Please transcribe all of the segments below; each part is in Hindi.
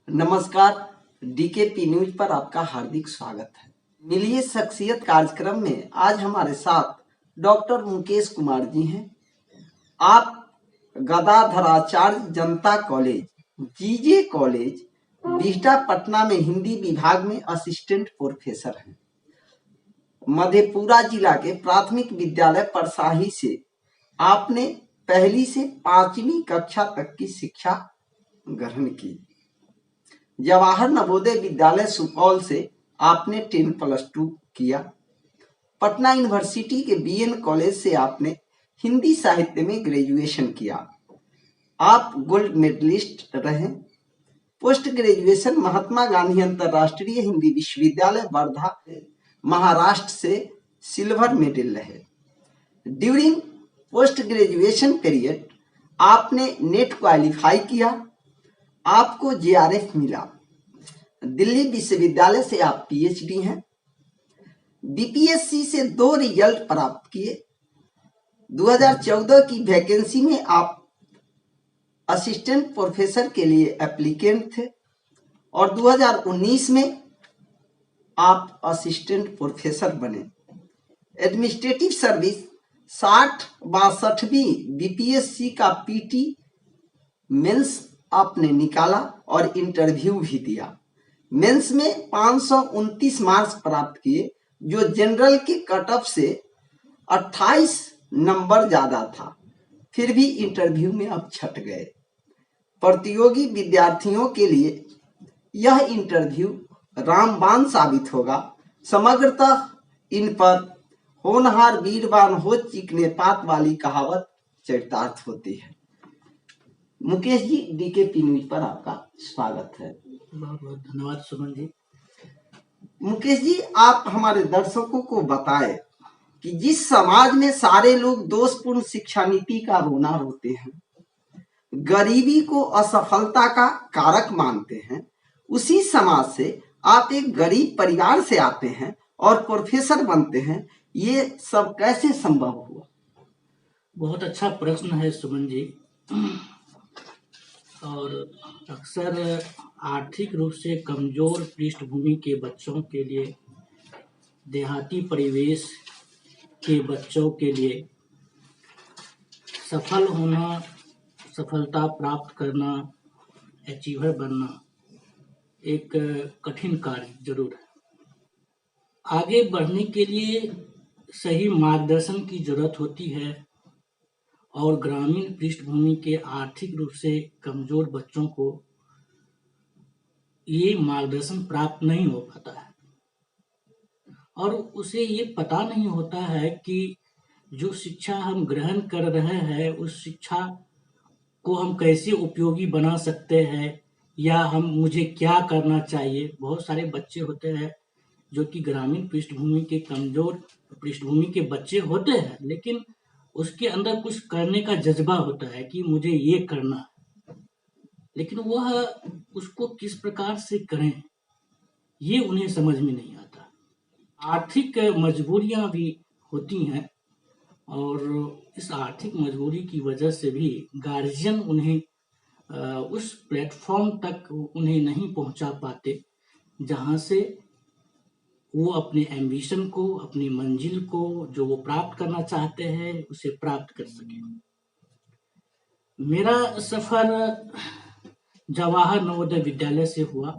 नमस्कार। डीकेपी न्यूज पर आपका हार्दिक स्वागत है। मिलिए शख्सियत कार्यक्रम में आज हमारे साथ डॉक्टर मुकेश कुमार जी हैं। आप गदाधराचार्य जनता कॉलेज जीजे कॉलेज बिहटा पटना में हिंदी विभाग में असिस्टेंट प्रोफेसर हैं। मधेपुरा जिला के प्राथमिक विद्यालय परसाही से आपने पहली से 5वीं कक्षा तक की शिक्षा ग्रहण की। जवाहर नवोदय विद्यालय सुपौल से आपने 10+2 किया। पटना यूनिवर्सिटी के बीएन कॉलेज से आपने हिंदी साहित्य में ग्रेजुएशन किया। आप गोल्ड मेडलिस्ट रहे। पोस्ट ग्रेजुएशन महात्मा गांधी अंतरराष्ट्रीय हिंदी विश्वविद्यालय वर्धा महाराष्ट्र से सिल्वर मेडल रहे। ड्यूरिंग पोस्ट ग्रेजुएशन पीरियड आपने नेट क्वालिफाई किया, आपको जेआरएफ मिला। दिल्ली विश्वविद्यालय से आप पीएचडी हैं। बीपीएससी से 2 रिजल्ट प्राप्त किए। 2014 की वैकेंसी में आप असिस्टेंट प्रोफेसर के लिए एप्लीकेंट थे और 2019 में आप असिस्टेंट प्रोफेसर बने। एडमिनिस्ट्रेटिव सर्विस 60-62वीं बीपीएससी का पीटी मेंस आपने निकाला और इंटरव्यू भी दिया। मेंस में 529 मार्क्स प्राप्त किए, जो जनरल के कट ऑफ से 28 नंबर ज्यादा था। फिर भी इंटरव्यू में आप छट गए। प्रतियोगी विद्यार्थियों के लिए यह इंटरव्यू रामबाण साबित होगा। समग्रतः इन पर होनहार वीरवान हो चिकने पात वाली कहावत चरितार्थ होती है। मुकेश जी, डीकेपी न्यूज पर आपका स्वागत है। बहुत बहुत धन्यवाद सुमन जी। मुकेश जी, आप हमारे दर्शकों को बताएं कि जिस समाज में सारे लोग दोषपूर्ण शिक्षा नीति का रोना रोते हैं, गरीबी को असफलता का कारक मानते हैं, उसी समाज से आप एक गरीब परिवार से आते हैं और प्रोफेसर बनते हैं। ये सब कैसे संभव हुआ? बहुत अच्छा प्रश्न है सुमन जी। और अक्सर आर्थिक रूप से कमजोर पृष्ठभूमि के बच्चों के लिए, देहाती परिवेश के बच्चों के लिए सफल होना, सफलता प्राप्त करना, अचीवर बनना एक कठिन कार्य जरूर है। आगे बढ़ने के लिए सही मार्गदर्शन की जरूरत होती है और ग्रामीण पृष्ठभूमि के आर्थिक रूप से कमजोर बच्चों को ये मार्गदर्शन प्राप्त नहीं हो पाता है और उसे ये पता नहीं होता है कि जो शिक्षा हम ग्रहण कर रहे हैं उस शिक्षा को हम कैसे उपयोगी बना सकते हैं या मुझे क्या करना चाहिए। बहुत सारे बच्चे होते हैं जो कि ग्रामीण पृष्ठभूमि के कमजोर पृष्ठभूमि के बच्चे होते हैं, लेकिन उसके अंदर कुछ करने का जज्बा होता है कि मुझे ये करना है, लेकिन वह उसको किस प्रकार से करें ये उन्हें समझ में नहीं आता। आर्थिक मजबूरियां भी होती हैं और इस आर्थिक मजबूरी की वजह से भी गार्जियन उन्हें उस प्लेटफॉर्म तक उन्हें नहीं पहुंचा पाते जहां से वो अपने एम्बिशन को, अपनी मंजिल को, जो वो प्राप्त करना चाहते हैं, उसे प्राप्त कर सके। मेरा सफर जवाहर नवोदय विद्यालय से हुआ,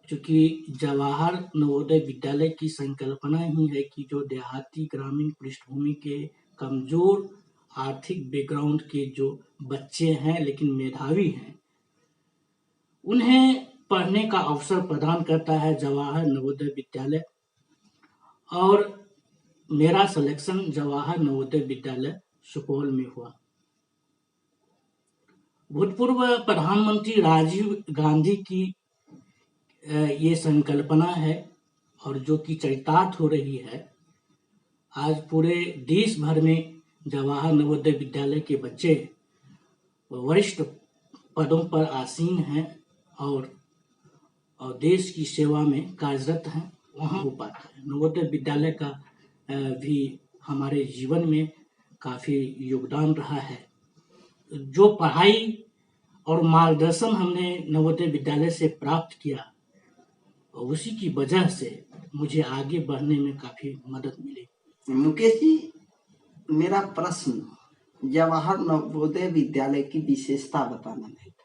क्योंकि जवाहर नवोदय विद्यालय की संकल्पना ही है कि जो देहाती ग्रामीण पृष्ठभूमि के कमजोर आर्थिक बैकग्राउंड के जो बच्चे हैं लेकिन मेधावी हैं, उन्हें पढ़ने का अवसर प्रदान करता है जवाहर नवोदय विद्यालय। और मेरा सिलेक्शन जवाहर नवोदय विद्यालय सुपौल में हुआ। भूतपूर्व प्रधानमंत्री राजीव गांधी की ये संकल्पना है और जो कि चरितार्थ हो रही है। आज पूरे देश भर में जवाहर नवोदय विद्यालय के बच्चे वरिष्ठ पदों पर आसीन हैं और देश की सेवा में कार्यरत हैं। वहाँ हो पाता है। नवोदय विद्यालय का भी हमारे जीवन में काफी योगदान रहा है। जो पढ़ाई और मार्गदर्शन हमने नवोदय विद्यालय से प्राप्त किया, और उसी की वजह से मुझे आगे बढ़ने में काफी मदद मिली। मुकेश जी, मेरा प्रश्न जवाहर नवोदय विद्यालय की विशेषता बताना नहीं था।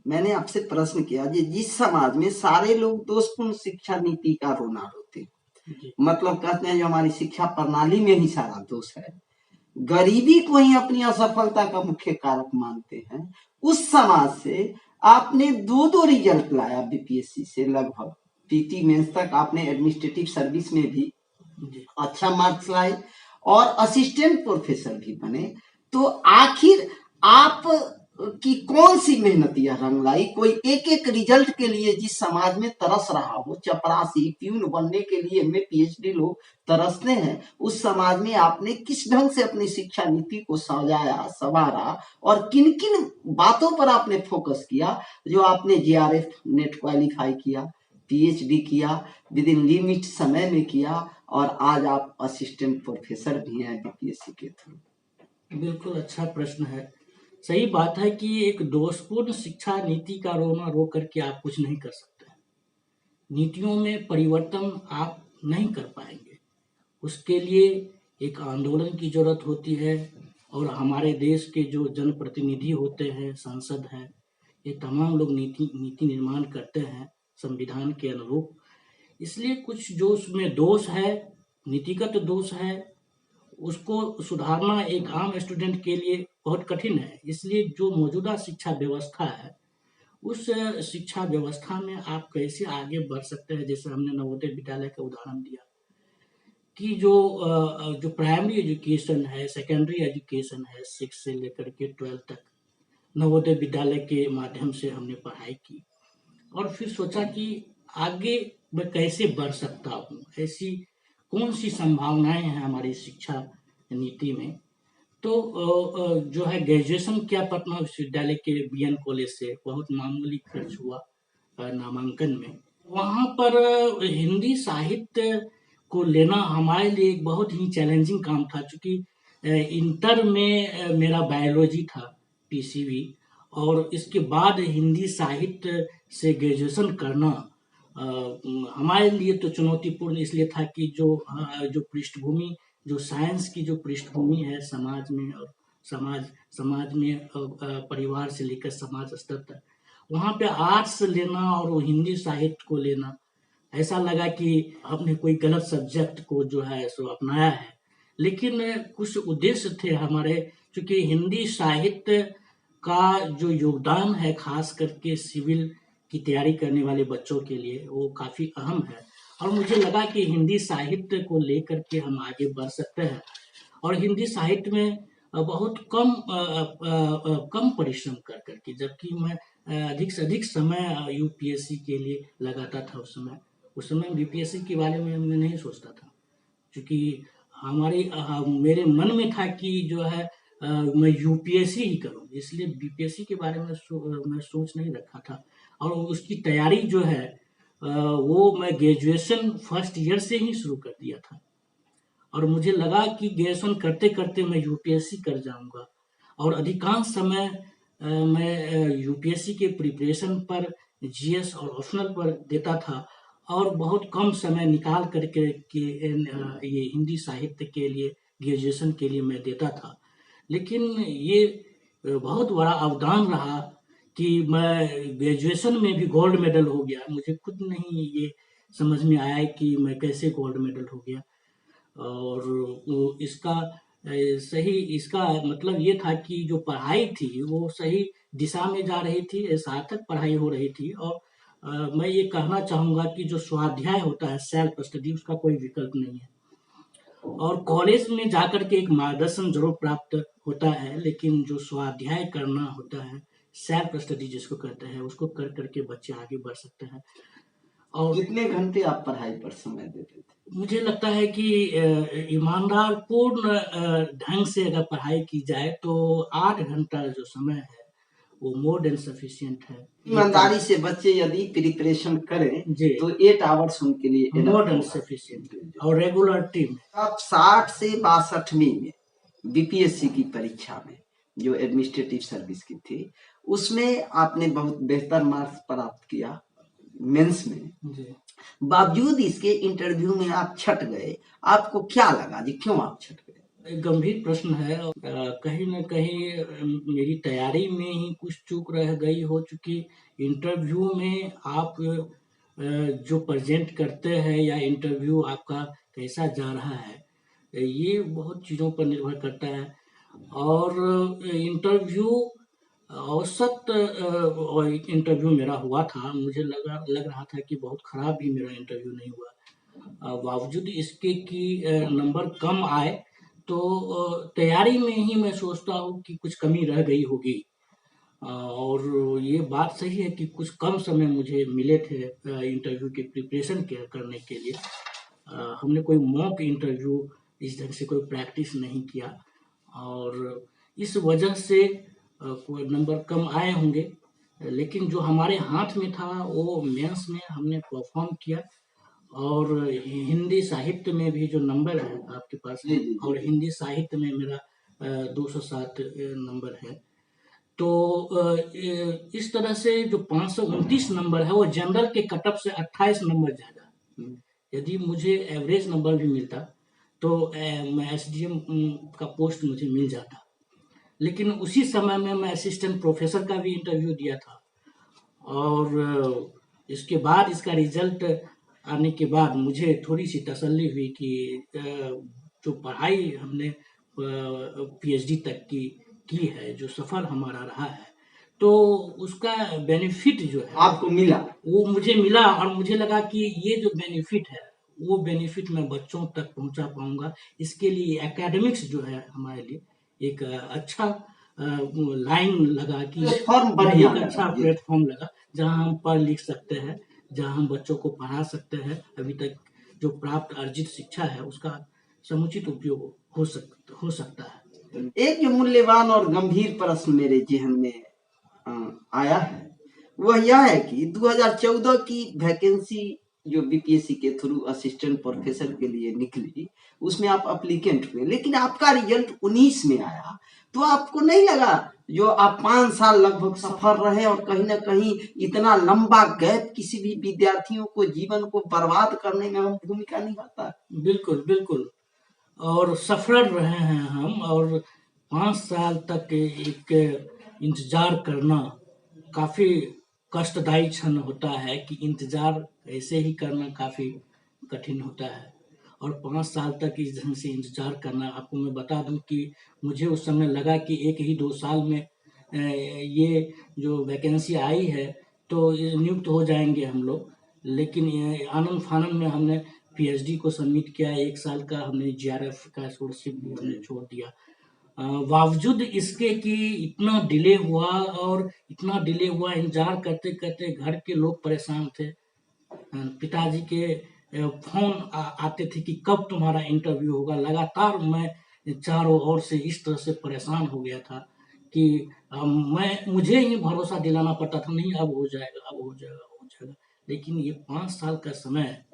मैंने आपसे प्रश्न किया जिस समाज में सारे लोग दोषपूर्ण शिक्षा नीति का रोना रोते हैं, जी, मतलब कहते हैं जो हमारी शिक्षा प्रणाली में ही सारा दोष है, गरीबी को ही अपनी असफलता का मुख्य कारक मानते हैं, उस समाज से आपने दो रिजल्ट लाया बीपीएससी से, लगभग पीटी मेंस तक आपने एडमिनिस्ट्रेटिव सर्विस में भी जी। अच्छा मार्क्स लाए और असिस्टेंट प्रोफेसर भी बने। तो आखिर आप की कौन सी मेहनत यह रंग लाई? कोई एक एक रिजल्ट के लिए जिस समाज में तरस रहा हो, चपरासी प्यून बनने के लिए में पीएचडी लोग तरसते हैं, उस समाज में आपने किस ढंग से अपनी शिक्षा नीति को सजाया, संवारा और किन किन बातों पर आपने फोकस किया जो आपने जेआरएफ नेट क्वालिफाई किया, पीएचडी किया, विद इन लिमिट समय में किया और आज आप असिस्टेंट प्रोफेसर भी हैं बीपीएससी के थ्रू? बिल्कुल अच्छा प्रश्न है। सही बात है कि एक दोषपूर्ण शिक्षा नीति का रोना रो करके आप कुछ नहीं कर सकते। नीतियों में परिवर्तन आप नहीं कर पाएंगे। उसके लिए एक आंदोलन की जरूरत होती है, और हमारे देश के जो जनप्रतिनिधि होते हैं, संसद है, ये तमाम लोग नीति नीति निर्माण करते हैं संविधान के अनुरूप। इसलिए कुछ जो उसमें दोष है, नीतिगत दोष है, उसको सुधारना एक आम स्टूडेंट के लिए बहुत कठिन है। इसलिए जो मौजूदा शिक्षा व्यवस्था है, उस शिक्षा व्यवस्था में आप कैसे आगे बढ़ सकते हैं। जैसे हमने नवोदय विद्यालय का उदाहरण दिया कि जो प्राइमरी एजुकेशन है, सेकेंडरी एजुकेशन है, 6 से लेकर के 12 तक नवोदय विद्यालय के माध्यम से हमने पढ़ाई की, और फिर सोचा कि आगे मैं कैसे बढ़ सकता हूँ, ऐसी कौन सी संभावनाएं हैं हमारी शिक्षा नीति में। तो जो है ग्रेजुएशन किया पटना विश्वविद्यालय के बीएन कॉलेज से, बहुत मामूली खर्च हुआ नामांकन में। वहाँ पर हिंदी साहित्य को लेना हमारे लिए एक बहुत ही चैलेंजिंग काम था, क्योंकि इंटर में मेरा बायोलॉजी था, पीसीबी, और इसके बाद हिंदी साहित्य से ग्रेजुएशन करना हमारे लिए तो चुनौतीपूर्ण इसलिए था कि जो पृष्ठभूमि, जो साइंस की जो पृष्ठभूमि है समाज में, और समाज में परिवार से लेकर समाज स्तर तक, वहाँ पे आर्ट्स लेना और वो हिंदी साहित्य को लेना, ऐसा लगा कि हमने कोई गलत सब्जेक्ट को जो है सो अपनाया है। लेकिन कुछ उद्देश्य थे हमारे, क्योंकि हिंदी साहित्य का जो योगदान है खास करके सिविल की तैयारी करने वाले बच्चों के लिए, वो काफी अहम है, और मुझे लगा कि हिंदी साहित्य को लेकर के हम आगे बढ़ सकते हैं। और हिंदी साहित्य में बहुत कम परिश्रम कर करके, जबकि मैं अधिक से अधिक समय यूपीएससी के लिए लगाता था। उस समय बीपीएससी के बारे में मैं नहीं सोचता था, क्योंकि मेरे मन में था कि जो है मैं यूपीएससी ही करूँ, इसलिए बीपीएससी के बारे में मैं सोच नहीं रखा था। और उसकी तैयारी जो है वो मैं ग्रेजुएशन फर्स्ट ईयर से ही शुरू कर दिया था, और मुझे लगा कि ग्रेजुएशन करते करते मैं यूपीएससी कर जाऊंगा। और अधिकांश समय मैं यूपीएससी के प्रिपरेशन पर, जीएस और ऑप्शनल पर देता था, और बहुत कम समय निकाल करके ये हिंदी साहित्य के लिए, ग्रेजुएशन के लिए मैं देता था। लेकिन ये बहुत बड़ा अवदान रहा कि मैं ग्रेजुएशन में भी गोल्ड मेडल हो गया। मुझे खुद नहीं ये समझ में आया कि मैं कैसे गोल्ड मेडल हो गया। और वो इसका मतलब ये था कि जो पढ़ाई थी वो सही दिशा में जा रही थी, सार्थक पढ़ाई हो रही थी। और मैं ये कहना चाहूँगा कि जो स्वाध्याय होता है, सेल्फ स्टडी, उसका कोई विकल्प नहीं है। और कॉलेज में जाकर के एक मार्गदर्शन जरूर प्राप्त होता है, लेकिन जो स्वाध्याय करना होता है, सेल्फ स्टडी जिसको कहते हैं, उसको कर करके बच्चे आगे बढ़ सकते हैं। और कितने घंटे आप पढ़ाई पर समय देते थे? मुझे लगता है कि ईमानदार पूर्ण ढंग से अगर पढ़ाई की जाए तो 8 घंटा जो समय है वो मोर देन सफिशिएंट है। ईमानदारी से बच्चे यदि प्रिपरेशन करें जी, तो 8 आवर्स उनके लिए मोर देन enough होगा। सफिशिएंट, और रेगुलर टीम। अब 60 से 62वीं में बीपीएससी की परीक्षा में जो एडमिनिस्ट्रेटिव सर्विस की थी, उसमें आपने बहुत बेहतर मार्क्स प्राप्त किया मेंस में, जी। बावजूद इसके इंटरव्यू में आप छट गए, आपको क्या लगा जी, क्यों आप छट गए? एक गंभीर प्रश्न है और कहीं न कहीं मेरी तैयारी में ही कुछ चूक रह गई हो, चूँकि इंटरव्यू में आप जो प्रेज़ेंट करते हैं या इंटरव्यू आपका कैसा जा रहा है, ये बहुत चीज़ों पर निर्भर करता है। और इंटरव्यू औसत इंटरव्यू मेरा हुआ था, मुझे लग रहा था कि बहुत खराब भी मेरा इंटरव्यू नहीं हुआ। बावजूद इसके कि नंबर कम आए, तो तैयारी में ही मैं सोचता हूँ कि कुछ कमी रह गई होगी। और ये बात सही है कि कुछ कम समय मुझे मिले थे इंटरव्यू की प्रिपरेशन करने के लिए। हमने कोई मॉक इंटरव्यू इस ढंग से कोई प्रैक्टिस नहीं किया और इस वजह से कोई नंबर कम आए होंगे। लेकिन जो हमारे हाथ में था वो मेंस में हमने परफॉर्म किया और हिंदी साहित्य में भी जो नंबर है आपके पास जी, जी, और जी। हिंदी साहित्य में मेरा 207 नंबर है। तो इस तरह से जो 529 नंबर है वो जनरल के कटअप से 28 नंबर ज़्यादा। यदि मुझे एवरेज नंबर भी मिलता तो मैं एसडीएम का पोस्ट मुझे मिल जाता। लेकिन उसी समय में मैं असिस्टेंट प्रोफेसर का भी इंटरव्यू दिया था और इसके बाद इसका रिजल्ट आने के बाद मुझे थोड़ी-सी तसल्ली हुई कि जो पढ़ाई हमने पीएचडी तक की है, जो सफ़र हमारा रहा है, तो उसका बेनिफिट जो है आपको मिला। वो मुझे मिला और मुझे लगा कि ये जो बेनिफिट है, वो बेनिफिट मैं बच्चों तक पहुँचा पाऊँगा। इसके लिए एकेडमिक्स जो है हमारे लिए एक अच्छा वो लाइन लगा कि प्लेटफॉर्म बढ़िया एक लगा, अच्छा जी। प्लेटफ़ॉर्म लगा, जहाँ हम पढ़ लिख सकते हैं, जहाँ हम बच्चों को पढ़ा सकते हैं। अभी तक जो प्राप्त अर्जित शिक्षा है, उसका समुचित उपयोग हो सकता है। एक जो मूल्यवान और गंभीर प्रश्न मेरे जेहन में आया है, वह यह है कि 2014 की वैकेंसी जो बीपीएससी के थ्रू असिस्टेंट प्रोफेसर के लिए निकली, उसमें आप एप्लीकेंट हुए, लेकिन आपका रिजल्ट 19 में आया, तो आपको नहीं लगा जो आप 5 साल लगभग सफर रहे और कहीं ना कहीं इतना लंबा गैप किसी भी विद्यार्थियों को जीवन को बर्बाद करने में अहम भूमिका निभाता है? बिल्कुल, बिल्कुल। और सफ़र रहे हैं हम और 5 साल तक एक इंतज़ार करना काफ़ी कष्टदायी क्षण होता है कि इंतज़ार ऐसे ही करना काफ़ी कठिन होता है। और 5 साल तक इस ढंग से इंतज़ार करना, आपको मैं बता दूँ कि मुझे उस समय लगा कि 1 ही 2 साल में ये जो वैकेंसी आई है, तो ये नियुक्त हो जाएँगे हम लोग। लेकिन ये आनन-फानन में हमने पीएचडी को सबमिट किया, 1 साल का हमने जीआरएफ का स्कॉलरशिप भी हमने छोड़ दिया। बावजूद इसके कि इतना डिले हुआ और इतना डिले हुआ, इंतज़ार करते-करते घर के लोग परेशान थे। पिताजी के फ़ोन आते थे कि कब तुम्हारा इंटरव्यू होगा। लगातार मैं चारों ओर से इस तरह से परेशान हो गया था कि मुझे ही भरोसा दिलाना पड़ता था, नहीं अब हो जाएगा, अब हो जाएगा, हो जाएगा। लेकिन ये 5 साल का समय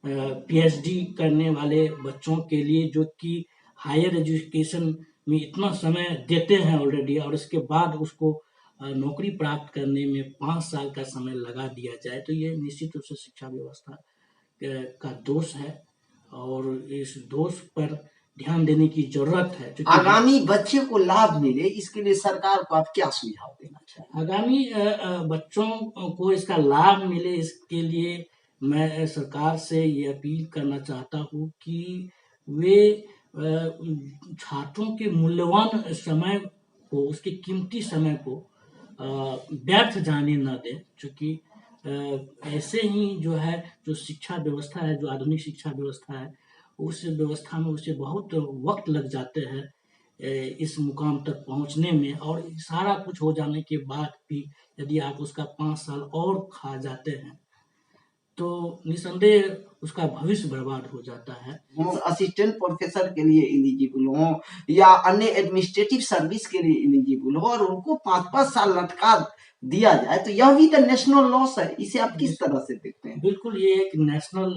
पीएचडी करने वाले बच्चों के लिए, जो कि हायर एजुकेशन में इतना समय देते हैं ऑलरेडी और इसके बाद उसको नौकरी प्राप्त करने में 5 साल का समय लगा दिया जाए, तो ये निश्चित रूप से शिक्षा व्यवस्था का दोष है और इस दोष पर ध्यान देने की ज़रूरत है। क्योंकि आगामी बच्चे को लाभ मिले, इसके लिए सरकार को आप क्या सुझाव देना चाहेंगे? आगामी बच्चों को इसका लाभ मिले, इसके लिए मैं सरकार से ये अपील करना चाहता हूँ कि वे छात्रों के मूल्यवान समय को, उसके कीमती समय को व्यर्थ जाने ना दें। चूँकि ऐसे ही जो है, जो शिक्षा व्यवस्था है, जो आधुनिक शिक्षा व्यवस्था है, उस व्यवस्था में उसे बहुत वक़्त लग जाते हैं इस मुकाम तक पहुँचने में, और सारा कुछ हो जाने के बाद भी यदि आप उसका 5 साल और खा जाते हैं, तो निसंदेह उसका भविष्य बर्बाद हो जाता है। वो असिस्टेंट प्रोफेसर के लिए एलिजिबल हो या अन्य एडमिनिस्ट्रेटिव सर्विस के लिए एलिजिबल हो और उनको 5-5 साल लटका दिया जाए, तो यह भी तो नेशनल लॉस है। इसे आप किस तरह से देखते हैं? बिल्कुल, ये एक नेशनल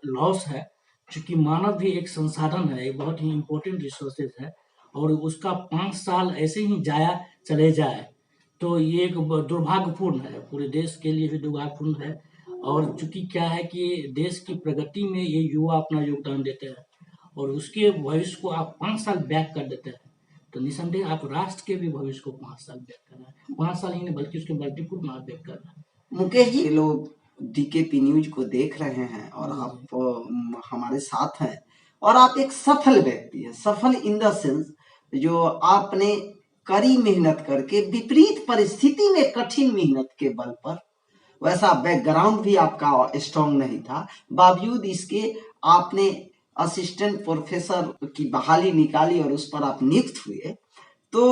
लॉस है, चूँकि मानव भी एक संसाधन है, एक बहुत ही इम्पोर्टेंट रिसोर्सेज़ है और उसका 5 साल ऐसे ही ज़ाया चले जाए, तो ये एक दुर्भाग्यपूर्ण है, पूरे देश के लिए भी दुर्भाग्यपूर्ण है। और चूंकि क्या है कि देश की प्रगति में ये युवा अपना योगदान देते हैं और उसके भविष्य को आप 5 साल बैक कर देते हैं, तो निसंदेह आप राष्ट्र के भी भविष्य को 5 साल बैक कर रहे हैं। 5 साल ही नहीं बल्कि उसके मल्टीपुल मार्क बैक कर रहे हैं। मुकेश जी, ये लोग डीकेपी न्यूज को देख रहे हैं और जी, आप हमारे साथ हैं, और आप एक सफल व्यक्ति हैं, सफल इन द सेंस जो आपने कड़ी मेहनत करके विपरीत परिस्थिति में कठिन मेहनत के बल पर, वैसा बैकग्राउंड भी आपका स्ट्रांग नहीं था, बावजूद इसके आपने असिस्टेंट प्रोफेसर की बहाली निकाली और उस पर आप नियुक्त हुए। तो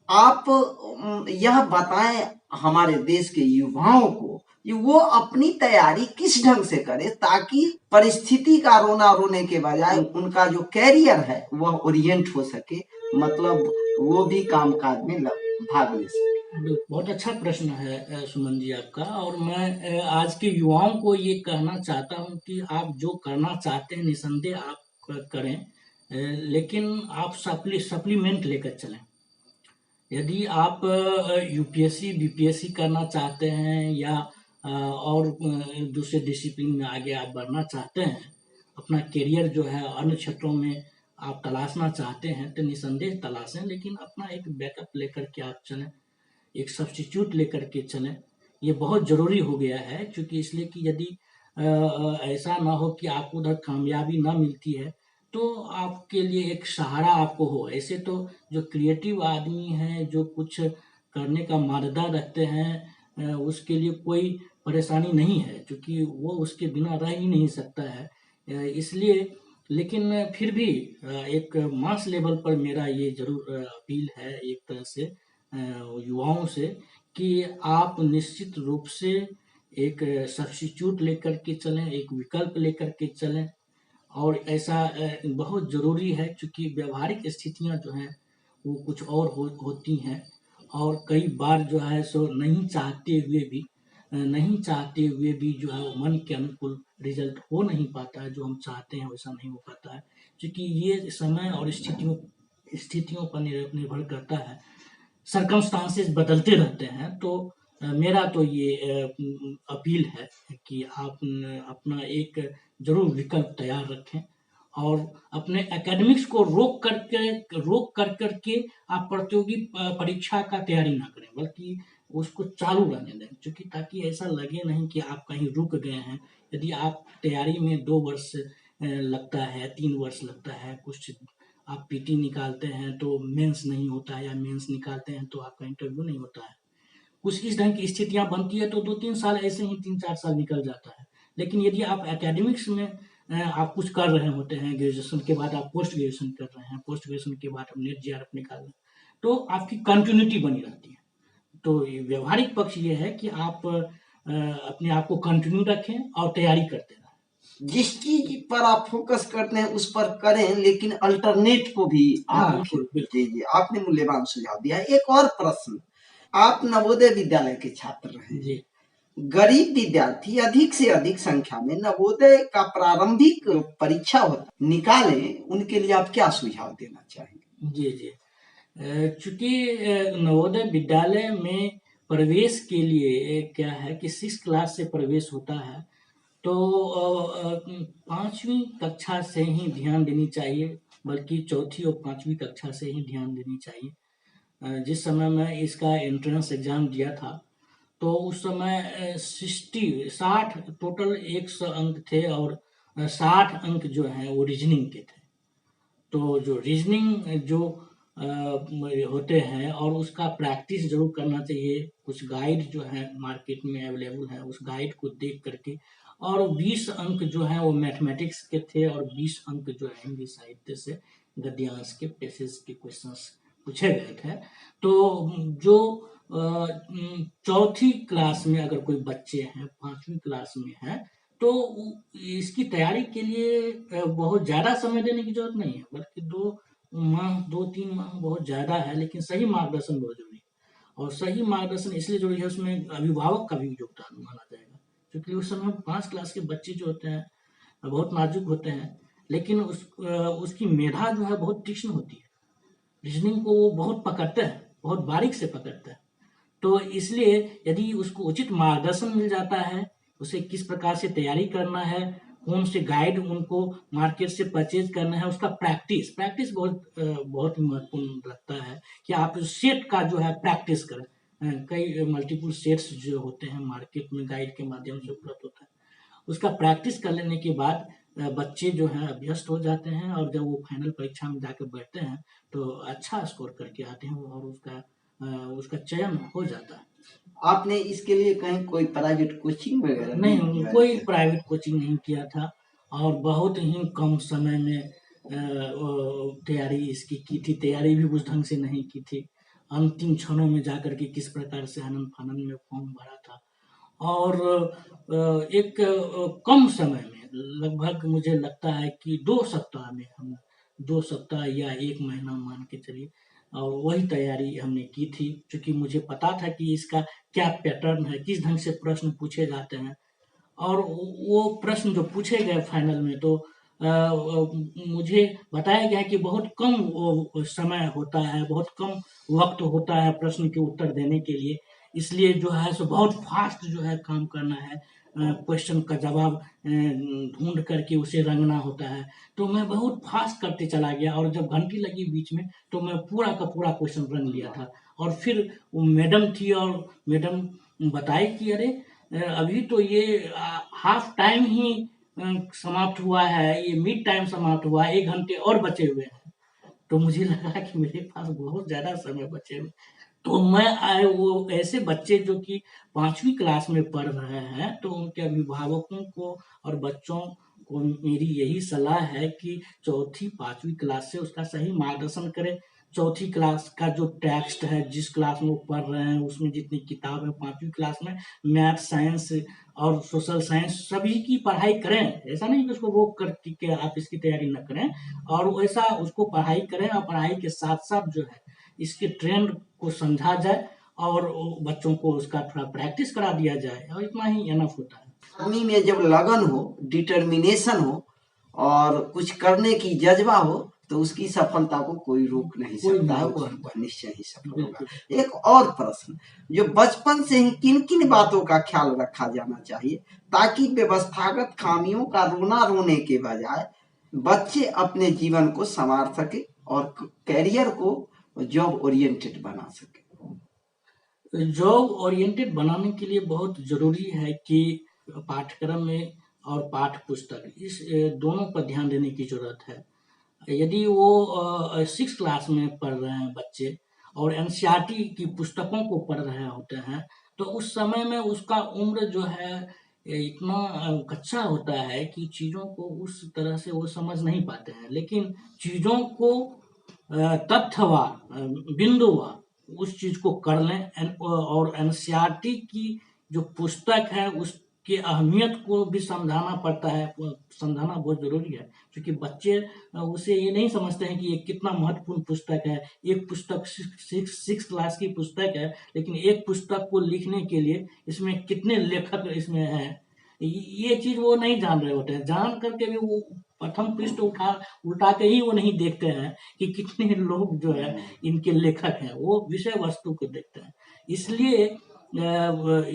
आप यह बताएं हमारे देश के युवाओं को कि वो अपनी तैयारी किस ढंग से करें ताकि परिस्थिति का रोना रोने के बजाय उनका जो कैरियर है वह ओरिएंट हो सके, मतलब वो भी कामकाज में भाग ले सके। बहुत अच्छा प्रश्न है सुमन जी आपका। और मैं आज के युवाओं को ये कहना चाहता हूँ कि आप जो करना चाहते हैं निसंदेह आप करें, लेकिन आप सप्लीमेंट लेकर चलें। यदि आप यूपीएससी बीपीएससी करना चाहते हैं या और दूसरे डिसिप्लिन में आगे आप बढ़ना चाहते हैं, अपना करियर जो है अन्य क्षेत्रों में आप तलाशना चाहते हैं, तो निसंदेह तलाशें, लेकिन अपना एक बैकअप लेकर के आप चलें, एक सब्स्टिट्यूट लेकर के चलें। ये बहुत ज़रूरी हो गया है, क्योंकि इसलिए कि यदि ऐसा ना हो कि आपको उधर कामयाबी ना मिलती है तो आपके लिए एक सहारा आपको हो। ऐसे तो जो क्रिएटिव आदमी हैं, जो कुछ करने का मानदा रखते हैं, उसके लिए कोई परेशानी नहीं है, क्योंकि वो उसके बिना रह ही नहीं सकता है। इसलिए लेकिन फिर भी एक मास लेवल पर मेरा ये ज़रूर अपील है एक तरह से युवाओं से कि आप निश्चित रूप से एक सब्स्टिट्यूट लेकर के चलें, एक विकल्प लेकर के चलें। और ऐसा बहुत ज़रूरी है, क्योंकि व्यावहारिक स्थितियाँ जो हैं वो कुछ और होती हैं, और कई बार जो है सो नहीं चाहते हुए भी जो है वो मन के अनुकूल रिजल्ट हो नहीं पाता है, जो हम चाहते हैं वैसा नहीं हो पाता है, क्योंकि ये समय और स्थितियों पर निर्भर करता है। सर्कमस्टांसेस बदलते रहते हैं। तो मेरा तो ये अपील है कि आप अपना एक जरूर विकल्प तैयार रखें और अपने एकेडमिक्स को रोक कर करके आप प्रतियोगी परीक्षा का तैयारी ना करें, बल्कि उसको चालू रहने दें, क्योंकि ताकि ऐसा लगे नहीं कि आप कहीं रुक गए हैं। यदि आप तैयारी में 2 वर्ष लगता है, 3 वर्ष लगता है, कुछ आप पीटी निकालते हैं तो मेंस नहीं होता है, या मेंस निकालते हैं तो आपका इंटरव्यू नहीं होता है, कुछ इस ढंग की स्थितियां बनती है, तो 2-3 साल ऐसे ही 3-4 साल निकल जाता है। लेकिन यदि आप एकेडमिक्स में आप कुछ कर रहे होते हैं, ग्रेजुएशन के बाद आप पोस्ट ग्रेजुएशन कर रहे हैं, पोस्ट ग्रेजुएशन के बाद आप नेट जेआरएफ निकाल रहे हैं, तो आपकी कंटिन्यूटी बनी रहती है। तो व्यवहारिक पक्ष ये है कि आप अपने आप को कंटिन्यू रखें और तैयारी करते रहें। जिस चीज पर आप फोकस करते हैं उस पर करें, लेकिन अल्टरनेट को भी आप बिल्कुल बिल्कुल। जी, आपने मूल्यवान सुझाव दिया है। एक और प्रश्न, आप नवोदय विद्यालय के छात्र रहे, जी, गरीब विद्यार्थी अधिक से अधिक संख्या में नवोदय का प्रारंभिक परीक्षा होता निकालें, उनके लिए आप क्या सुझाव देना चाहेंगे? जी, जी। चूंकि नवोदय विद्यालय में प्रवेश के लिए क्या है कि 6 क्लास से प्रवेश होता है, तो 5वीं कक्षा से ही ध्यान देनी चाहिए, बल्कि चौथी और 5वीं कक्षा से ही ध्यान देनी चाहिए। जिस समय मैं इसका एंट्रेंस एग्जाम दिया था, तो उस समय 60 टोटल 100 अंक थे, और 60 अंक जो हैं वो रीजनिंग के थे। तो जो रीजनिंग जो होते हैं, और उसका प्रैक्टिस जरूर करना चाहिए। कुछ गाइड जो है मार्केट में अवेलेबल है, उस गाइड को देख करके। और 20 अंक जो है वो मैथमेटिक्स के थे, और 20 अंक जो है हिंदी साहित्य से गद्यांश के पैसेज के क्वेश्चंस पूछे गए थे। तो जो चौथी क्लास में अगर कोई बच्चे हैं, 5वीं क्लास में है, तो इसकी तैयारी के लिए बहुत ज़्यादा समय देने की जरूरत नहीं है, बल्कि 2-3 माह बहुत ज़्यादा है, लेकिन सही मार्गदर्शन बहुत जरूरी है। और सही मार्गदर्शन इसलिए जरूरी है, उसमें अभिभावक का भी योगदान माना जाएगा, क्योंकि उस समय 5 क्लास के बच्चे जो होते हैं बहुत नाजुक होते हैं, लेकिन उसकी मेधा जो है बहुत तीक्ष्ण होती है। रीजनिंग को वो बहुत पकड़ते हैं, बहुत बारीक से पकड़ते हैं। तो इसलिए यदि उसको उचित मार्गदर्शन मिल जाता है, उसे किस प्रकार से तैयारी करना है, कौन से गाइड उनको मार्केट से परचेज करना है, उसका प्रैक्टिस बहुत ही महत्वपूर्ण लगता है कि आप सेट का जो है प्रैक्टिस करें। कई मल्टीपल सेट्स जो होते हैं मार्केट में गाइड के माध्यम से उपलब्ध होता है, उसका प्रैक्टिस कर लेने के बाद बच्चे जो हैं अभ्यस्त हो जाते हैं और जब वो फाइनल परीक्षा में जाकर बैठते हैं तो अच्छा स्कोर करके आते हैं और उसका चयन हो जाता है। आपने इसके लिए कहीं कोई प्राइवेट कोचिंग वगैरह भी नहीं, ज्वाइन कोई किया? प्राइवेट कोचिंग नहीं किया था और बहुत ही कम समय में तैयारी इसकी की थी। तैयारी भी उस ढंग से नहीं की थी। अंतिम क्षणों में जाकर के किस प्रकार से आनन-फानन में फॉर्म भरा था और एक कम समय में लगभग मुझे लगता है कि 2 सप्ताह में हम 2 सप्ताह या 1 महीना मान के चलिए और वही तैयारी हमने की थी। चूँकि मुझे पता था कि इसका क्या पैटर्न है, किस ढंग से प्रश्न पूछे जाते हैं और वो प्रश्न जो पूछे गए फाइनल में तो मुझे बताया गया कि बहुत कम वो समय होता है, बहुत कम वक़्त होता है प्रश्न के उत्तर देने के लिए। इसलिए जो है सो बहुत फ़ास्ट जो है काम करना है। क्वेश्चन का जवाब ढूँढ करके उसे रँगना होता है। तो मैं बहुत फ़ास्ट करते चला गया और जब घंटी लगी बीच में तो मैं पूरा का पूरा क्वेश्चन रँग लिया था। और फिर वो मैडम थी और मैडम बताई कि अरे अभी तो ये हाफ टाइम ही समाप्त हुआ है, ये मिड टाइम समाप्त हुआ है, 1 घंटे और बचे हुए हैं। तो मुझे लगा कि मेरे पास बहुत ज़्यादा समय बचे हुए। तो मैं वो ऐसे बच्चे जो कि 5वीं क्लास में पढ़ रहे हैं, तो उनके अभिभावकों को और बच्चों को मेरी यही सलाह है कि चौथी 5वीं क्लास से उसका सही मार्गदर्शन करें। चौथी क्लास का जो टेक्स्ट है, जिस क्लास में वो पढ़ रहे हैं, उसमें जितनी किताब है 5वीं क्लास में मैथ, साइंस और सोशल साइंस सभी की पढ़ाई करें। ऐसा नहीं कि उसको रोक कर के आप इसकी तैयारी न करें और वैसा उसको पढ़ाई करें और पढ़ाई के साथ-साथ जो है इसके ट्रेंड को समझा जाए और बच्चों को उसका थोड़ा प्रैक्टिस करा दिया जाए और इतना ही इनफ होता है। आदमी में जब लगन हो, डिटर्मिनेशन हो और कुछ करने की जज्बा हो तो उसकी सफलता को कोई रोक नहीं कोई सकता है, नहीं रोक वह सकता। निश्चय ही सफल होगा। बिल्कुल। एक और प्रश्न, जो बचपन से ही किन किन बातों का ख्याल रखा जाना चाहिए ताकि व्यवस्थागत खामियों का रोना रोने के बजाय बच्चे अपने जीवन को संवार सके और कैरियर को जॉब ओरिएंटेड बना सके? जॉब ओरिएंटेड बनाने के लिए बहुत ज़रूरी है कि पाठ्यक्रम में और पाठ्य पुस्तक इस दोनों पर ध्यान देने की ज़रूरत है। यदि वो 6 क्लास में पढ़ रहे हैं बच्चे और एनसीईआरटी की पुस्तकों को पढ़ रहे होते हैं, तो उस समय में उसका उम्र जो है इतना कच्चा होता है कि चीज़ों को उस तरह से वो समझ नहीं पाते हैं। लेकिन चीज़ों को तथ्यवार बिंदुवार उस चीज़ को कर लें और एनसीईआरटी की जो पुस्तक है उसकी अहमियत को भी समझाना पड़ता है, समझाना बहुत ज़रूरी है। क्योंकि बच्चे उसे ये नहीं समझते हैं कि ये कितना महत्वपूर्ण पुस्तक है। एक पुस्तक 6 क्लास की पुस्तक है, लेकिन एक पुस्तक को लिखने के लिए इसमें कितने लेखक इसमें हैं, ये चीज़ वो नहीं जान रहे होते हैं। जान करके भी वो प्रथम पृष्ठ उल्टा के ही वो नहीं देखते हैं कि कितने लोग जो है इनके लेखक हैं, वो विषय वस्तु को देखते हैं। इसलिए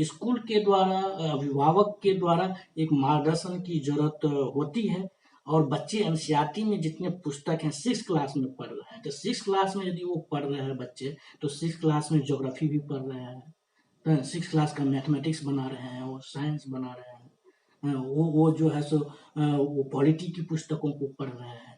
स्कूल के द्वारा अभिभावक के द्वारा एक मार्गदर्शन की ज़रूरत होती है और बच्चे एनसीईआरटी में जितने पुस्तक हैं 6 क्लास में पढ़ रहे हैं, तो 6 क्लास में यदि वो पढ़ रहे हैं बच्चे, तो 6 क्लास में ज्योग्राफी भी पढ़ रहे हैं, 6 क्लास का मैथमेटिक्स बना रहे हैं, वो साइंस बना रहे हैं। वो जो है सो वो पॉलिटी की पुस्तकों को पढ़ रहे हैं।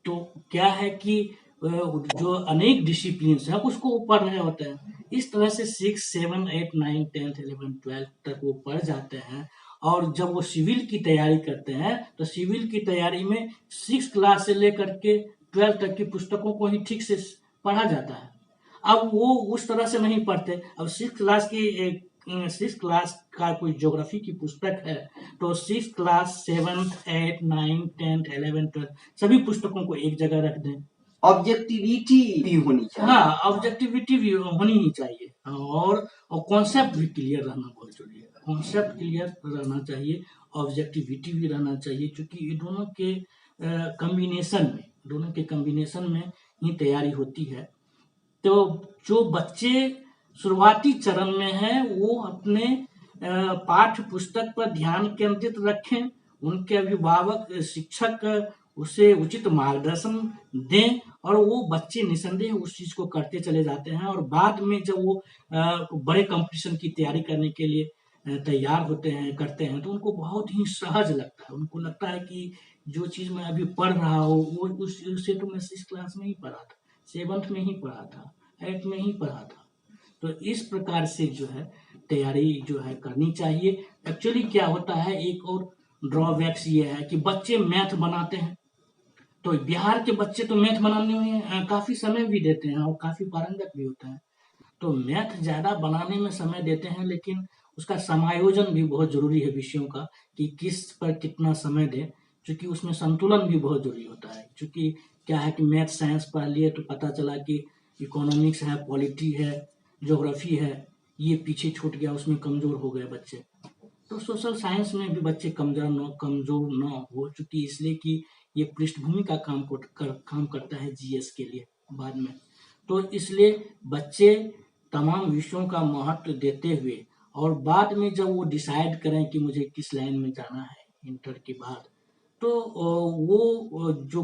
तो क्या है कि जो अनेक डिसिप्लिन्स हैं उसको वो पढ़ रहे होते हैं। इस तरह से 6, 7, 8, 9, 10th, 11th, 12th तक वो पढ़ जाते हैं और जब वो सिविल की तैयारी करते हैं तो सिविल की तैयारी में 6 क्लास से लेकर के 12th तक की पुस्तकों को ही ठीक से पढ़ा जाता है। अब वो उस तरह से नहीं पढ़ते। अब 6 क्लास का कोई ज्योग्राफी की पुस्तक है तो 6 class 7th, 8th, 9th, 10th, 11th, 12th सभी पुस्तकों को एक जगह रख दें। ऑब्जेक्टिविटी भी होनी चाहिए। हाँ, ऑब्जेक्टिविटी भी होनी ही चाहिए और कॉन्सेप्ट भी क्लियर रहना बहुत ज़रूरी है। कॉन्सेप्ट क्लियर रहना चाहिए, ऑब्जेक्टिविटी भी रहना चाहिए क्योंकि ये दोनों के कॉम्बिनेशन में ही तैयारी होती है। तो जो बच्चे शुरुआती चरण में है, वो अपने पाठ्य पुस्तक पर ध्यान केंद्रित रखें, उनके अभिभावक शिक्षक उसे उचित मार्गदर्शन दें और वो बच्चे निसंदेह उस चीज को करते चले जाते हैं। और बाद में जब वो बड़े कंपटीशन की तैयारी करने के लिए तैयार होते हैं, करते हैं, तो उनको बहुत ही सहज लगता है। उनको लगता है कि जो चीज मैं अभी पढ़ रहा हूँ वो उससे तो मैं 6 क्लास में ही पढ़ा था, 7th में ही पढ़ा था, 8th में ही पढ़ा था। तो इस प्रकार से जो है तैयारी जो है करनी चाहिए। एक्चुअली क्या होता है, एक और ड्रॉबैक्स ये है कि बच्चे मैथ बनाते हैं, तो बिहार के बच्चे तो मैथ बनाने में काफी समय भी देते हैं और काफी पारंगत भी होते हैं। तो मैथ ज्यादा बनाने में समय देते हैं, लेकिन उसका समायोजन भी बहुत जरूरी है विषयों का, कि किस पर कितना समय दें, क्योंकि उसमें संतुलन भी बहुत जरूरी होता है। क्योंकि क्या है कि मैथ साइंस पढ़ लिए तो पता चला कि इकोनॉमिक्स है, पॉलिटी है, ज्योग्राफी है, ये पीछे छूट गया, उसमें कमजोर हो गए बच्चे। तो सोशल साइंस में भी बच्चे कमजोर न हो, चूंकि इसलिए कि ये पृष्ठभूमि का काम करता है जीएस के लिए बाद में। तो इसलिए बच्चे तमाम विषयों का महत्व देते हुए और बाद में जब वो डिसाइड करें कि मुझे किस लाइन में जाना है इंटर के बाद, तो वो जो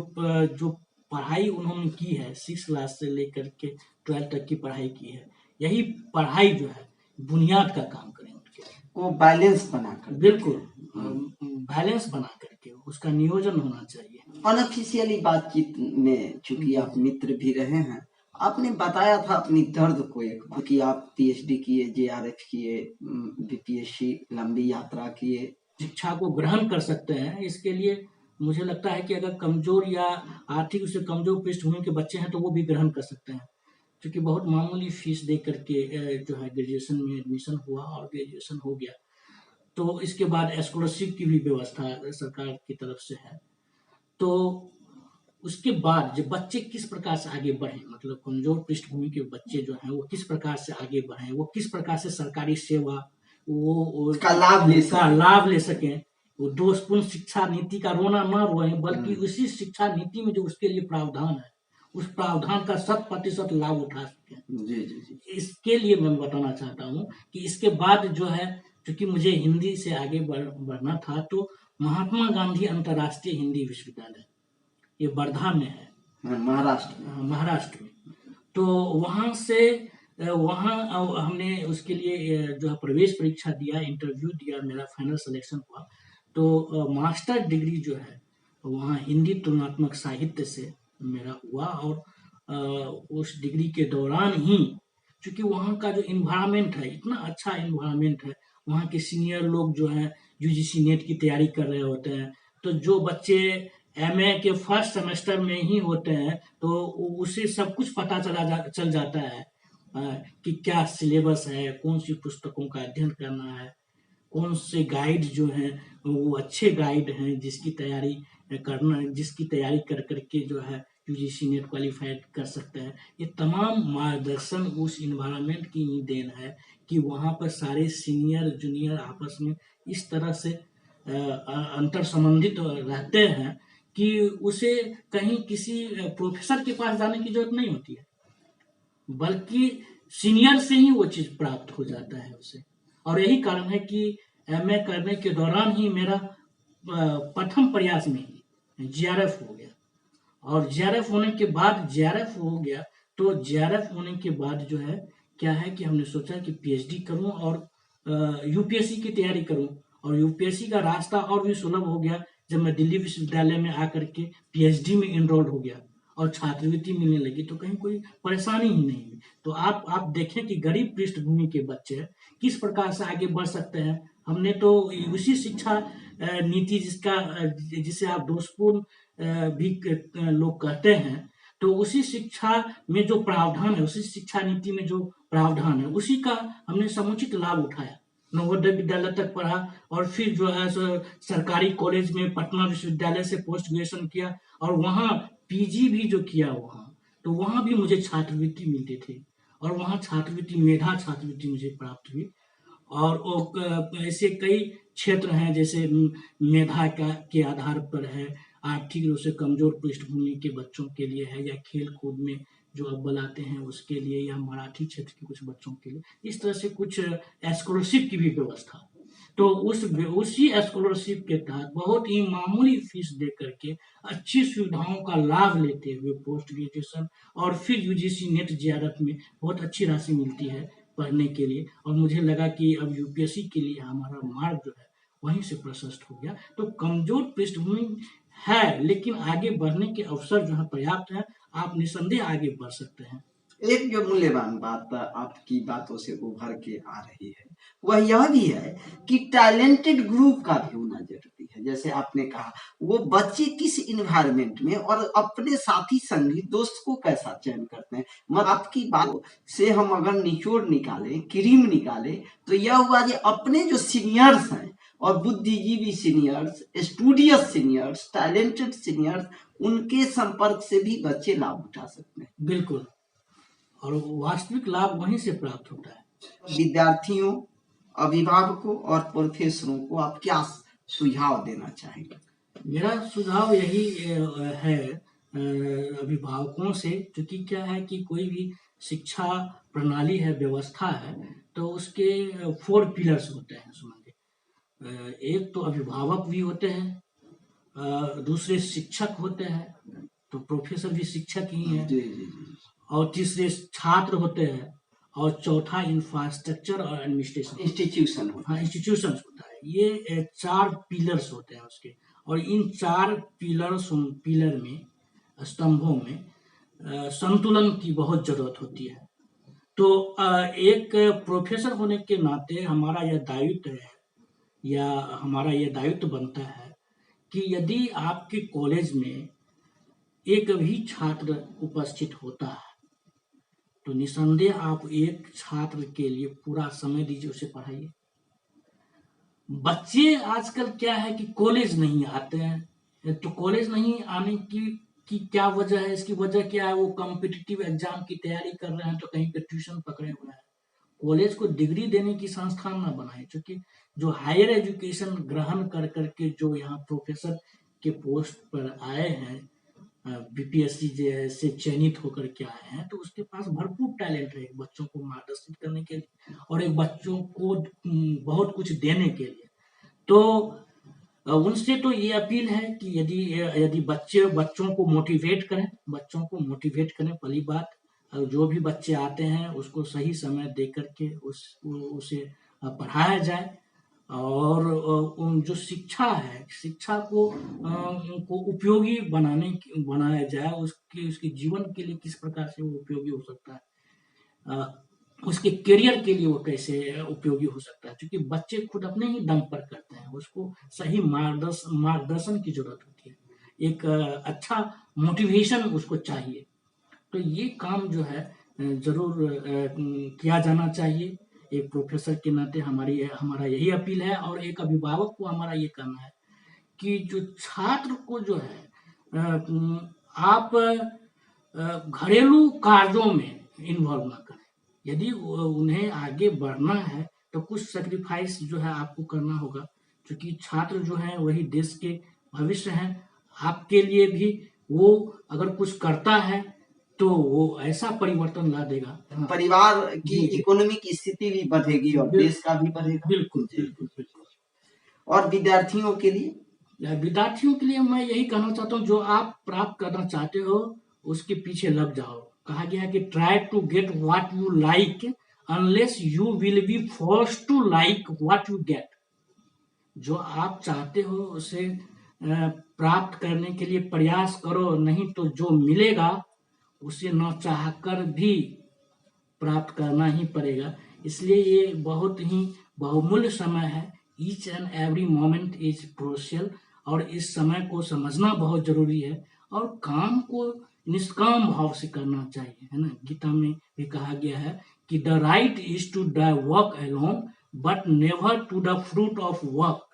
पढ़ाई उन्होंने की है 6 क्लास से लेकर के 12 तक की पढ़ाई की है, यही पढ़ाई जो है बुनियाद का काम करें उनके लिए। वो बैलेंस बनाकर, बिल्कुल बैलेंस बना करके उसका नियोजन होना चाहिए। अनऑफिशियली बातचीत में चूंकि आप मित्र भी रहे हैं, आपने बताया था अपनी दर्द को एक बार कि आप पीएचडी किए, जेआरएफ किए, बीपीएससी लंबी यात्रा किए। शिक्षा को ग्रहण कर सकते हैं, इसके लिए मुझे लगता है कि अगर कमजोर या आर्थिक रूप से कमजोर पृष्ठभूमि के बच्चे हैं तो वो भी ग्रहण कर सकते हैं, क्योंकि बहुत मामूली फीस दे करके जो है ग्रेजुएशन में एडमिशन हुआ और ग्रेजुएशन हो गया। तो इसके बाद स्कॉलरशिप की भी व्यवस्था सरकार की तरफ से है। तो उसके बाद जब बच्चे किस प्रकार से आगे बढ़े, मतलब कमजोर पृष्ठभूमि के बच्चे जो हैं वो किस प्रकार से आगे बढ़े, वो किस प्रकार से सरकारी सेवा वो का लाभ ले सकें, वो दोषपूर्ण शिक्षा नीति का रोना न रोए, बल्कि उसी शिक्षा नीति में जो उसके लिए प्रावधान है उस प्रावधान का 100% लाभ उठा सकें। जी जी जी। इसके लिए मैं बताना चाहता हूँ कि इसके बाद जो है, क्योंकि मुझे हिंदी से आगे बढ़ना था, तो महात्मा गांधी अंतर्राष्ट्रीय हिंदी विश्वविद्यालय ये वर्धा में है, महाराष्ट्र में। तो वहां से वहाँ हमने उसके लिए जो है प्रवेश परीक्षा दिया, इंटरव्यू दिया, मेरा फाइनल सिलेक्शन हुआ। तो मास्टर डिग्री जो है वहाँ हिंदी तुलनात्मक साहित्य से मेरा हुआ। और उस डिग्री के दौरान ही, क्योंकि वहाँ का जो इन्वायरमेंट है इतना अच्छा इन्वायरमेंट है, वहाँ के सीनियर लोग जो हैं यूजीसी नेट की तैयारी कर रहे होते हैं, तो जो बच्चे एमए के फर्स्ट सेमेस्टर में ही होते हैं तो उसे सब कुछ पता चल जाता है कि क्या सिलेबस है, कौन सी पुस्तकों का अध्ययन करना है, कौन से गाइड जो हैं वो अच्छे गाइड हैं जिसकी तैयारी कर करके जो है यूजीसी नेट क्वालिफाइड कर सकते हैं। ये तमाम मार्गदर्शन उस इन्वायरमेंट की ही देन है कि वहाँ पर सारे सीनियर जूनियर आपस में इस तरह से अंतर संबंधित रहते हैं कि उसे कहीं किसी प्रोफेसर के पास जाने की जरूरत नहीं होती है, बल्कि सीनियर से ही वो चीज प्राप्त हो जाता है उसे। और यही कारण है कि एमए करने के दौरान ही मेरा प्रथम प्रयास में ही जीआरएफ हो गया। और जीआरएफ होने के बाद जो है क्या है कि हमने सोचा कि पीएचडी करूं और यूपीएससी की तैयारी करूं। और यूपीएससी का रास्ता और भी सुलभ हो गया जब मैं दिल्ली विश्वविद्यालय में आकर के पीएचडी में इनरोल्ड हो गया और छात्रवृत्ति मिलने लगी, तो कहीं कोई परेशानी ही नहीं हुई। तो आप देखें कि गरीब पृष्ठभूमि के बच्चे किस प्रकार से आगे बढ़ सकते हैं। हमने तो उसी शिक्षा नीति जिसे आप दोषपूर्ण भी लोग कहते हैं, तो उसी शिक्षा में जो प्रावधान है, उसी शिक्षा नीति में जो प्रावधान है, उसी का हमने समुचित लाभ उठाया। नवोदय विद्यालय तक पढ़ा और फिर जो है सरकारी कॉलेज में पटना विश्वविद्यालय से पोस्ट ग्रेजुएशन किया और वहाँ पीजी भी जो किया वहाँ, तो वहाँ भी मुझे छात्रवृत्ति मिलती थी और वहाँ मेधा छात्रवृत्ति मुझे प्राप्त हुई। और ऐसे कई क्षेत्र हैं जैसे मेधा के आधार पर है, आर्थिक रूप से कमजोर पृष्ठभूमि के बच्चों के लिए है, या खेल कूद में जो अव्वल आते हैं उसके लिए, या मराठी क्षेत्र के कुछ बच्चों के लिए, इस तरह से कुछ स्कॉलरशिप की भी व्यवस्था। तो उसी स्कॉलरशिप के तहत बहुत ही मामूली फीस दे करके अच्छी सुविधाओं का लाभ लेते हुए पोस्ट ग्रेजुएशन और फिर यूजीसी नेट जेआरएफ में बहुत अच्छी राशि मिलती है पढ़ने के लिए। और मुझे लगा कि अब यूपीएससी के लिए हमारा मार्ग जो है वहीं से प्रशस्त हो गया। तो कमजोर पृष्ठभूमि है, लेकिन आगे बढ़ने के अवसर जो है पर्याप्त है, आप निसंदेह आगे बढ़ सकते हैं। एक जो मूल्यवान बात आपकी बातों से उभर के आ रही है वह यह भी है कि टैलेंटेड ग्रुप का भी होना जरूरी है। जैसे आपने कहा, वो बच्चे किस इन्वायरमेंट में और अपने साथी संगी दोस्त को कैसा चयन करते हैं। मतलब आपकी बात से हम अगर निचोड़ निकाले, क्रीम निकाले, तो यह हुआ कि अपने जो सीनियर्स हैं और बुद्धिजीवी seniors, studious seniors, talented seniors, उनके संपर्क से भी बच्चे लाभ उठा सकते हैं। बिल्कुल, और वास्तविक लाभ वहीं से प्राप्त होता है। विद्यार्थियों, अभिभावकों और प्रोफेसरों को आप क्या सुझाव देना चाहेंगे? मेरा सुझाव यही है अभिभावकों से, क्योंकि क्या है कि कोई भी शिक्षा प्रणाली है, व्यवस्था है, तो उसके 4 पिलर्स होते हैं समझिए। एक तो अभिभावक भी होते हैं, दूसरे शिक्षक होते हैं, तो प्रोफेसर भी शिक्षक ही है, जी जी जी। और तीसरे छात्र होते हैं, और चौथा इंफ्रास्ट्रक्चर और एडमिनिस्ट्रेशन, इंस्टीट्यूशन हाँ इंस्टीट्यूशन होता है। ये 4 पिलर्स होते हैं उसके, और इन 4 पिलर में, स्तंभों में संतुलन की बहुत जरूरत होती है। तो एक प्रोफेसर होने के नाते हमारा यह दायित्व है, या हमारा यह दायित्व बनता है कि यदि आपके कॉलेज में एक भी छात्र उपस्थित होता है तो निसंदेह आप एक छात्र के लिए पूरा समय दीजिए, उसे पढ़ाइए। बच्चे आजकल क्या है कि कॉलेज नहीं आते हैं, तो कॉलेज नहीं आने की क्या वजह है? इसकी वजह क्या है? वो कॉम्पिटिटिव एग्जाम की तैयारी कर रहे हैं तो कहीं पे ट्यूशन पकड़े हुए हैं। कॉलेज को डिग्री देने की संस्थान ना बनाए, क्योंकि जो हायर एजुकेशन ग्रहण कर करके जो यहाँ प्रोफेसर के पोस्ट पर आए हैं, बीपीएससी से चयनित होकर के आए हैं, तो उसके पास भरपूर टैलेंट है बच्चों को मार्गदर्शित करने के लिए और एक बच्चों को बहुत कुछ देने के लिए। तो उनसे तो ये अपील है कि यदि बच्चों को मोटिवेट करें, पहली बात, जो भी बच्चे आते हैं उसको सही समय दे करके उसे पढ़ाया जाए, और जो शिक्षा है, शिक्षा को उपयोगी बनाया जाए, उसके जीवन के लिए किस प्रकार से वो उपयोगी हो सकता है, उसके करियर के लिए वो कैसे उपयोगी हो सकता है, क्योंकि बच्चे खुद अपने ही दम पर करते हैं, उसको सही मार्गदर्शन की जरूरत होती है, एक अच्छा मोटिवेशन उसको चाहिए। तो ये काम जो है जरूर किया जाना चाहिए। एक प्रोफेसर के नाते हमारा यही अपील है, और एक अभिभावक को हमारा ये कहना है कि जो छात्र को जो है आप घरेलू कार्यों में इन्वॉल्व ना करें। यदि उन्हें आगे बढ़ना है तो कुछ सेक्रीफाइस जो है आपको करना होगा, क्योंकि छात्र जो है वही देश के भविष्य हैं। आपके लिए भी वो अगर कुछ करता है तो वो ऐसा परिवर्तन ला देगा, परिवार की इकोनॉमिक स्थिति भी बढ़ेगी और देश का भी बढ़ेगा। बिल्कुल बिल्कुल बिल्कुल। और विद्यार्थियों के लिए मैं यही कहना चाहता हूँ, जो आप प्राप्त करना चाहते हो उसके पीछे लग जाओ। कहा गया है कि try to get what you like unless you will be forced to like what you get. जो आप चाहते हो उसे प्राप्त करने के लिए प्रयास करो, नहीं तो जो मिलेगा उसे न चाहकर भी प्राप्त करना ही पड़ेगा। इसलिए ये बहुत ही बहुमूल्य समय है। Each and every moment is crucial, और इस समय को समझना बहुत जरूरी है, और काम को निष्काम भाव से करना चाहिए, है ना। गीता में भी कहा गया है कि the right is to the work alone but never to the fruit of work.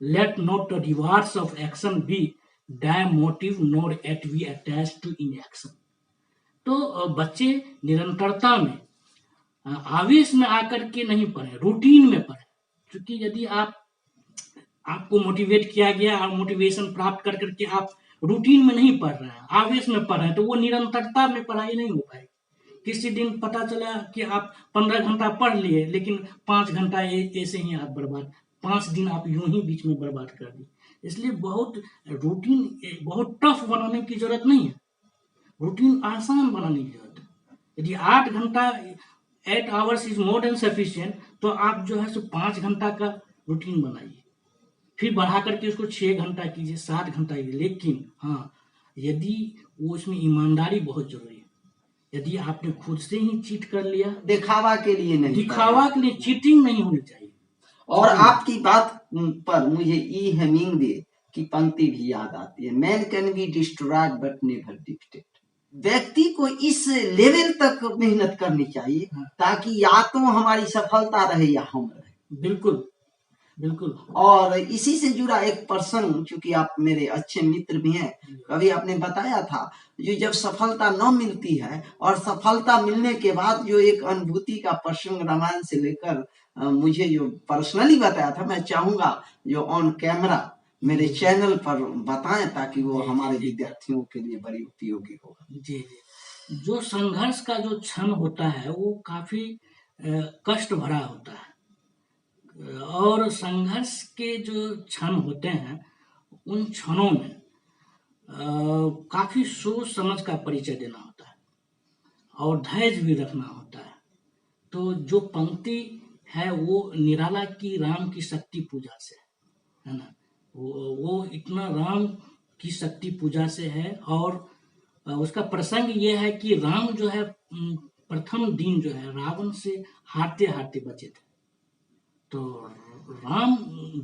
Let not the rewards of action be the motive nor at be attached to in action. तो बच्चे निरंतरता में, आवेश में आकर के नहीं पढ़े, रूटीन में पढ़े, क्योंकि यदि आपको मोटिवेट किया गया और मोटिवेशन प्राप्त कर करके आप रूटीन में नहीं पढ़ रहे हैं, आवेश में पढ़ रहे हैं, तो वो निरंतरता में पढ़ाई नहीं हो पाएगी। किसी दिन पता चला कि आप 15 घंटा पढ़ लिए, लेकिन 5 घंटा ऐसे ही आप बर्बाद, 5 दिन आप यूं ही बीच में बर्बाद कर दिए। इसलिए बहुत रूटीन बहुत टफ बनाने की जरूरत नहीं है, रूटीन आसान बनाने की जरूरत है। यदि 8 घंटा 8 hours is more than sufficient, तो आप जो है सो 5 घंटा का रूटीन बनाइए, फिर बढ़ा करके उसको 6 घंटा कीजिए, 7 घंटा कीजिए। लेकिन हाँ, यदि वो उसमें ईमानदारी बहुत जरूरी है। यदि आपने खुद से ही चीट कर लिया, दिखावा के लिए नहीं, दिखावा के लिए चीटिंग नहीं होनी चाहिए। और आपकी बात पर मुझे ई हेमिंग्वे की पंक्ति भी याद आती है, man can be destroyed but never defeated. व्यक्ति को इस लेवल तक मेहनत करनी चाहिए ताकि या तो हमारी सफलता रहे या हम रहे। बिल्कुल बिल्कुल। और इसी से जुड़ा एक प्रसंग, चूंकि आप मेरे अच्छे मित्र भी हैं, कभी आपने बताया था जो जब सफलता न मिलती है और सफलता मिलने के बाद जो एक अनुभूति का प्रसंग रामायण से लेकर मुझे जो पर्सनली बताया था, मैं चाहूंगा जो ऑन कैमरा मेरे चैनल पर बताएं ताकि वो हमारे विद्यार्थियों के लिए बड़ी उपयोगी होगा। जी जी, जो संघर्ष का जो क्षण होता है वो काफी कष्ट भरा होता है, और संघर्ष के जो क्षण होते हैं उन क्षणों में काफी सोच समझ का परिचय देना होता है और धैर्य भी रखना होता है। तो जो पंक्ति है वो निराला की राम की शक्ति पूजा से है ना, वो इतना राम की शक्ति पूजा से है। और उसका प्रसंग ये है कि राम जो है प्रथम दिन जो है रावण से हारते हारते बचे थे। तो राम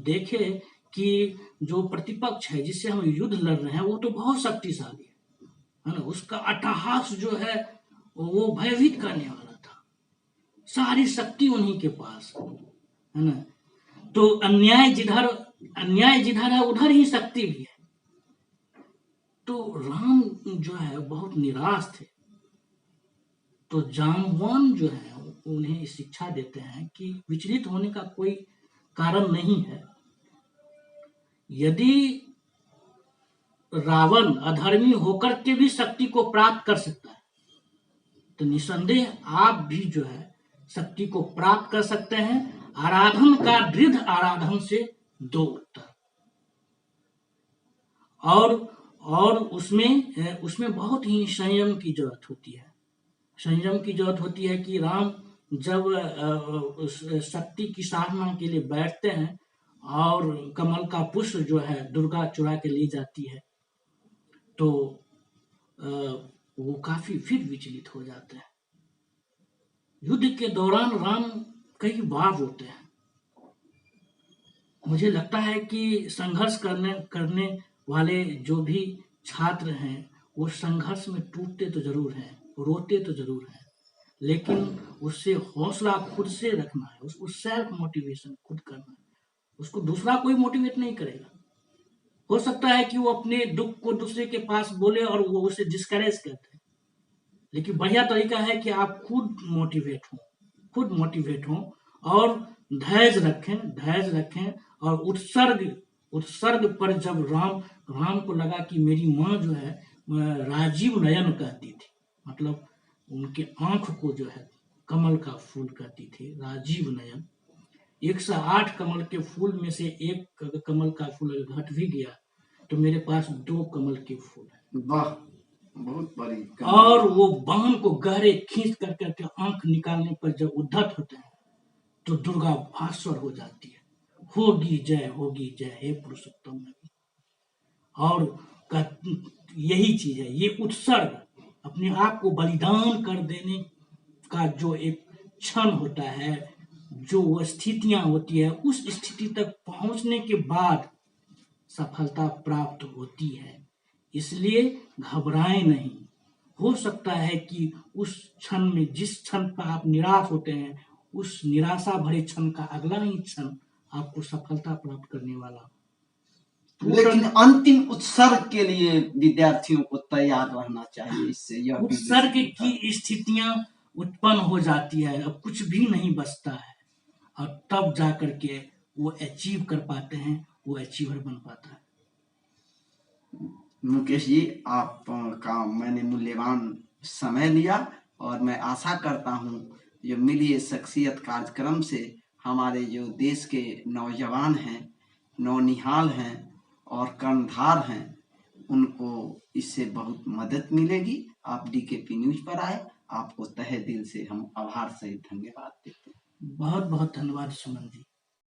देखे कि जो प्रतिपक्ष है जिससे हम युद्ध लड़ रहे हैं वो तो बहुत शक्तिशाली है ना, उसका अट्टहास जो है वो भयभीत करने वाला था, सारी शक्ति उन्हीं के पास है ना। तो अन्याय जिधर है उधर ही शक्ति भी है। तो राम जो है बहुत निराश थे। तो जामवान जो है उन्हें शिक्षा देते हैं कि विचलित होने का कोई कारण नहीं है। यदि रावण अधर्मी होकर के भी शक्ति को प्राप्त कर सकता है, तो निसंदेह आप भी जो है शक्ति को प्राप्त कर सकते हैं। आराधन का दृढ़ आराधन से 2 उत्तर। और उसमें बहुत ही संयम की जरूरत होती है। संयम की जरूरत होती है कि राम जब शक्ति की साधना के लिए बैठते हैं और कमल का पुष्प जो है दुर्गा चुरा के ले जाती है, तो वो काफी फिर विचलित हो जाते हैं। युद्ध के दौरान राम कई बार रोते हैं। मुझे लगता है कि संघर्ष करने वाले जो भी छात्र हैं वो संघर्ष में टूटते तो जरूर हैं, रोते तो जरूर हैं, लेकिन उससे हौसला खुद से रखना है, उसको सेल्फ मोटिवेशन खुद करना है। उसको दूसरा कोई मोटिवेट नहीं करेगा। हो सकता है कि वो अपने दुख को दूसरे के पास बोले और वो उसे डिस्करेज करते हैं, लेकिन बढ़िया तरीका है कि आप खुद मोटिवेट हो और धैर्य रखें और उत्सर्ग पर जब राम को लगा कि मेरी माँ जो है राजीव नयन कहती थी, मतलब उनके आंख को जो है कमल का फूल कहती थी, राजीव नयन। 108 कमल के फूल में से एक कमल का फूल घट भी गया तो मेरे पास 2 कमल के फूल है। वाह, बहुत बड़ी। और वो बाण को गहरे खींच करके आंख निकालने पर जब उद्धत होते हैं तो दुर्गा भास्वर हो जाती है, होगी जय हे पुरुषोत्तम नबी। और यही चीज है, ये उत्सर्ग, अपने आप को बलिदान कर देने का जो एक क्षण होता है, जो वो स्थितियां होती है, उस स्थिति तक पहुंचने के बाद सफलता प्राप्त होती है। इसलिए घबराएं नहीं। हो सकता है कि उस क्षण में, जिस क्षण पर आप निराश होते हैं, उस निराशा भरे क्षण का अगला ही क्षण आपको सफलता प्राप्त करने वाला। लेकिन अंतिम उत्सर्ग के लिए विद्यार्थियों को तैयार रहना चाहिए। इससे यह उत्सर्ग की स्थितियां उत्पन्न हो जाती है, अब कुछ भी नहीं बचता है, और तब जाकर के वो अचीव कर पाते हैं, वो अचीवर बन पाता है। मुकेश जी, आप का मैंने मूल्यवान समय लिया और मैं आशा करता हूँ जो मिलिए शख्सियत कार्यक्रम से हमारे जो देश के नौजवान हैं, नौनिहाल हैं और कर्णधार हैं, उनको इससे बहुत मदद मिलेगी। आप डीकेपी न्यूज पर आए, आपको तहे दिल से हम आभार सहित धन्यवाद देते हैं। बहुत बहुत धन्यवाद सुमन जी।